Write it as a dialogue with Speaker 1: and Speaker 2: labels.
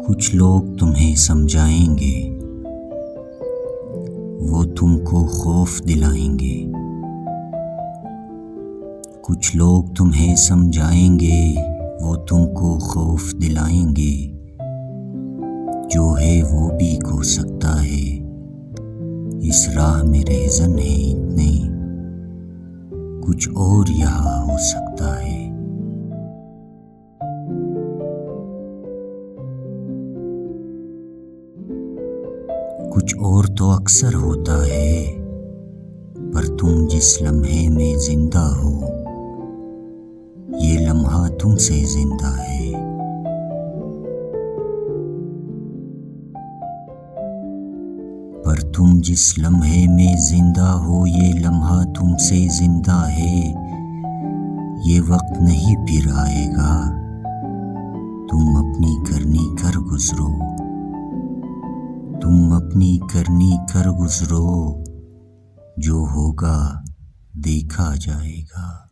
Speaker 1: کچھ لوگ تمہیں سمجھائیں گے، وہ تم کو خوف دلائیں گے۔ کچھ لوگ تمہیں سمجھائیں گے، وہ تم کو خوف دلائیں گے۔ جو ہے وہ بھی کھو سکتا ہے، اس راہ میں رہزن ہے اتنے، کچھ اور یہاں ہو سکتا ہے۔ کچھ اور تو اکثر ہوتا ہے، پر تم جس لمحے میں زندہ ہو، یہ لمحہ تم سے زندہ ہے۔ پر تم جس لمحے میں زندہ ہو، یہ لمحہ تم سے زندہ ہے۔ یہ وقت نہیں پھر آئے گا، تم اپنی کرنی کر گزرو، تم اپنی کرنی کر گزرو، جو ہوگا دیکھا جائے گا۔